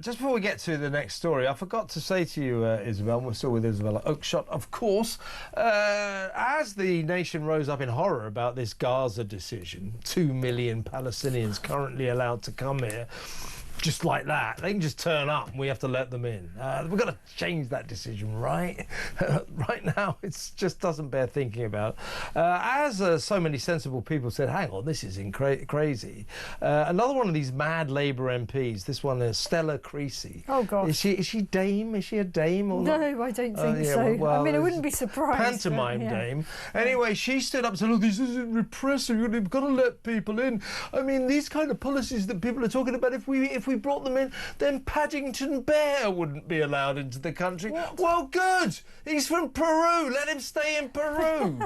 Just before we get to the next story, I forgot to say to you, Isabel, we're still with Isabella Oakeshott, of course, as the nation rose up in horror about this Gaza decision, 2 million Palestinians currently allowed to come here, just like that. They can just turn up and we have to let them in. We've got to change that decision, right? Right now, it just doesn't bear thinking about. As so many sensible people said, hang on, this is crazy. Another one of these mad Labour MPs, this one is Stella Creasy. Oh, God. Is she dame? Is she a dame? Or not? No, I don't think so. Well, I mean, I wouldn't be surprised. Pantomime dame. Anyway, she stood up and said, oh, this isn't repressive. You've got to let people in. I mean, these kind of policies that people are talking about, if we brought them in, then Paddington Bear wouldn't be allowed into the country. What? Well, good. He's from Peru. Let him stay in Peru.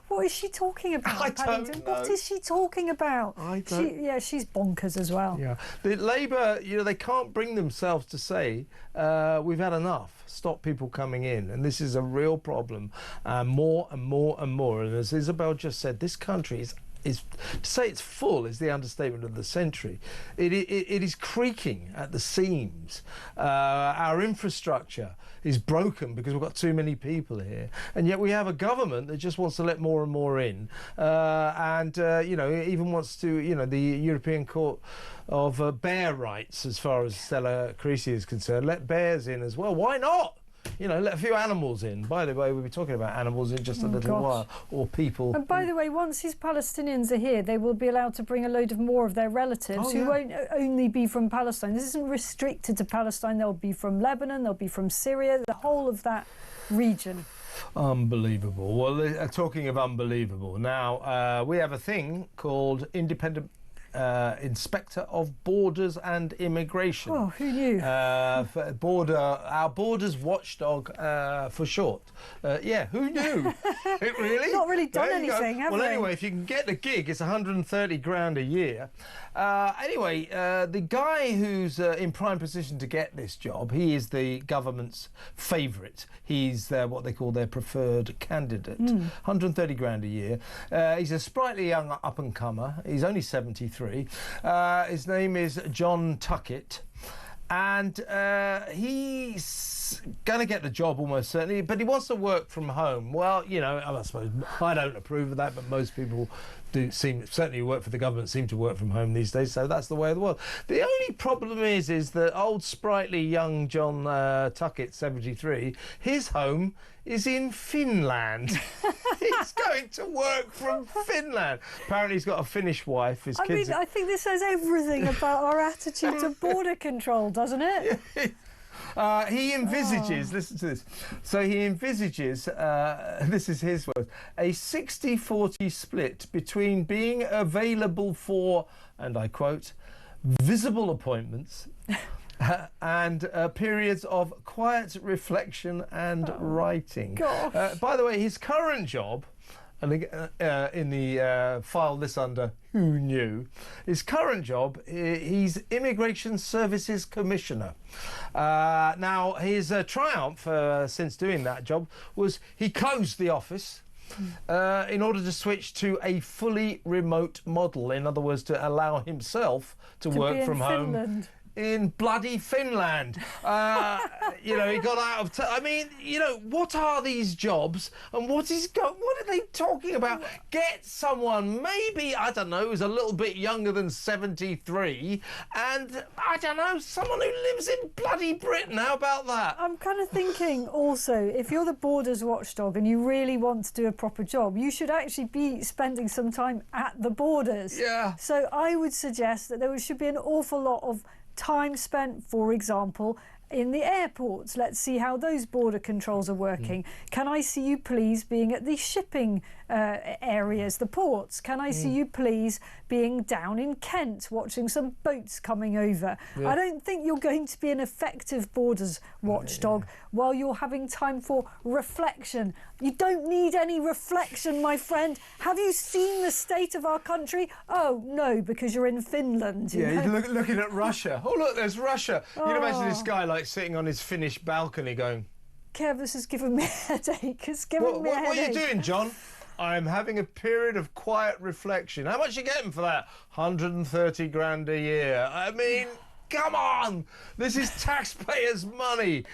What is she talking about? I don't know. What is she talking about? I don't. She's bonkers as well. Yeah. The Labour, they can't bring themselves to say, we've had enough. Stop people coming in. And this is a real problem. More and more and more. And as Isabel just said, this country is to say it's full is the understatement of the century. It is creaking at the seams. Our infrastructure is broken because we've got too many people here, and yet we have a government that just wants to let more and more in, and even wants to, the European Court of Bear Rights, as far as Stella Creasy is concerned, let bears in as well. Why not? Let a few animals in. By the way, we'll be talking about animals in just a little while, or people. And by the way, once these Palestinians are here, they will be allowed to bring a load of more of their relatives who won't only be from Palestine. This isn't restricted to Palestine. They'll be from Lebanon, they'll be from Syria, the whole of that region. Unbelievable. Well, talking of unbelievable, now we have a thing called Independent Inspector of Borders and Immigration. Oh, who knew? Our Borders Watchdog for short. Who knew? It really? Not really done anything, have Well, they? anyway, if you can get the gig, it's 130 grand a year. The guy who's in prime position to get this job, he is the government's favourite. He's what they call their preferred candidate. 130 grand a year. He's a sprightly young up-and-comer. He's only 73. His name is John Tuckett. And he's going to get the job almost certainly, but he wants to work from home. Well, I suppose I don't approve of that, but most people do certainly work for the government seem to work from home these days, so that's the way of the world. The only problem is that old sprightly young John Tuckett, 73, his home is in Finland. He's going to work from Finland. Apparently he's got a Finnish wife. I think this says everything about our attitude to border control, doesn't it? He envisages, listen to this, so he envisages, this is his words, a 60-40 split between being available for, and I quote, visible appointments and periods of quiet reflection and writing. By the way, his current job, and in the file this under who knew, his current job, he's Immigration Services Commissioner. Now, his triumph since doing that job was he closed the office in order to switch to a fully remote model. In other words, to allow himself to work from home. Finland. In bloody Finland. He got out of... what are these jobs and what are they talking about? Get someone, maybe, I don't know, who's a little bit younger than 73 and, I don't know, someone who lives in bloody Britain. How about that? I'm kind of thinking also, if you're the Borders Watchdog and you really want to do a proper job, you should actually be spending some time at the borders. Yeah. So I would suggest that there should be an awful lot of time spent, for example, in the airports. Let's see how those border controls are working. Can I see you please being at the shipping areas, the ports? Can I see you please being down in Kent watching some boats coming over? I don't think you're going to be an effective borders watchdog while you're having time for reflection. You don't need any reflection, my friend. Have you seen the state of our country? Oh, no, because you're in Finland. You're looking at Russia. Oh, look, there's Russia. You can imagine this guy like sitting on his Finnish balcony going, Kev, this has given me a headache. It's giving me a headache. What are you doing, John? I'm having a period of quiet reflection. How much are you getting for that? 130 grand a year. I mean, come on! This is taxpayers' money.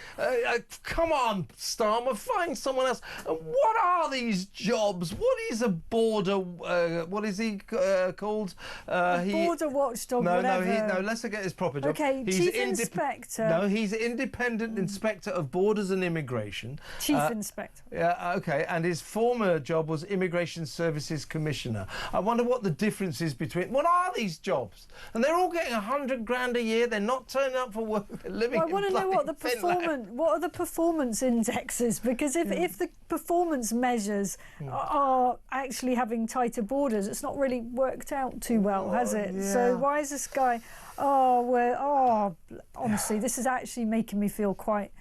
Come on, Starmer, find someone else. What are these jobs? What is a border? What is he called? Border watchdog, whatever. No, let's get his proper job. Okay, Chief Inspector. No, he's Independent Inspector of Borders and Immigration. Chief Inspector. Yeah, okay, and his former job was Immigration Services Commissioner. I wonder what the difference is between... What are these jobs? And they're all getting 100 grand a year. They're not turning up for work. They're living I want to know what the Finland. what are the performance indexes? Because if the performance measures are actually having tighter borders, it's not really worked out too well, has it? Yeah. So why is this guy... honestly, this is actually making me feel quite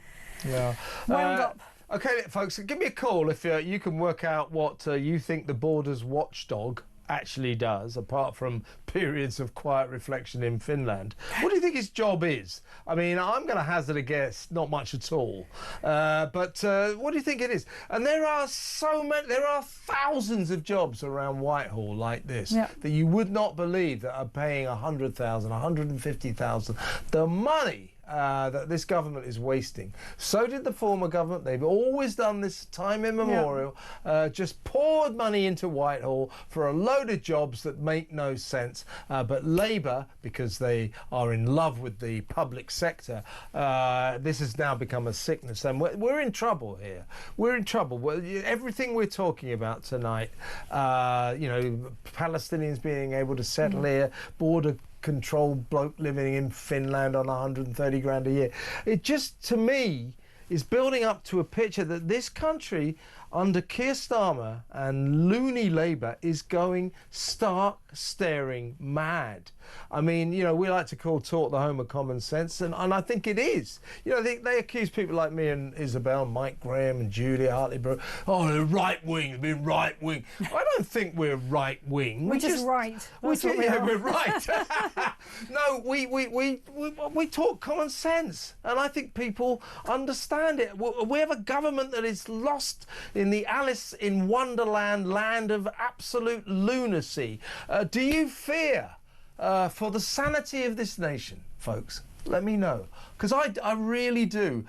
wound up. Okay, folks, give me a call if you can work out what you think the Borders Watchdog actually does, apart from periods of quiet reflection in Finland. What do you think his job is? I mean, I'm going to hazard a guess, not much at all. But what do you think it is? And there are thousands of jobs around Whitehall like this that you would not believe that are paying 100,000, 150,000. The money that this government is wasting. So did the former government. They've always done this, time immemorial. Just poured money into Whitehall for a load of jobs that make no sense. But Labour, because they are in love with the public sector, this has now become a sickness. And we're in trouble here. We're in trouble. Everything we're talking about tonight, Palestinians being able to settle here, border control bloke living in Finland on 130 grand a year. It just, to me, is building up to a picture that this country, under Keir Starmer and loony Labour, is going stark staring mad. I mean, we like to call talk the home of common sense, and I think it is. They accuse people like me and Isabel, Mike Graham and Julia Hartley-Brooke, they're right-wing, they've been right-wing. I don't think we're right-wing. We're just right. We're right. No, we talk common sense, and I think people understand it. We have a government that is lost in the Alice in Wonderland land of absolute lunacy. Do you fear for the sanity of this nation, folks? Let me know, because I really do.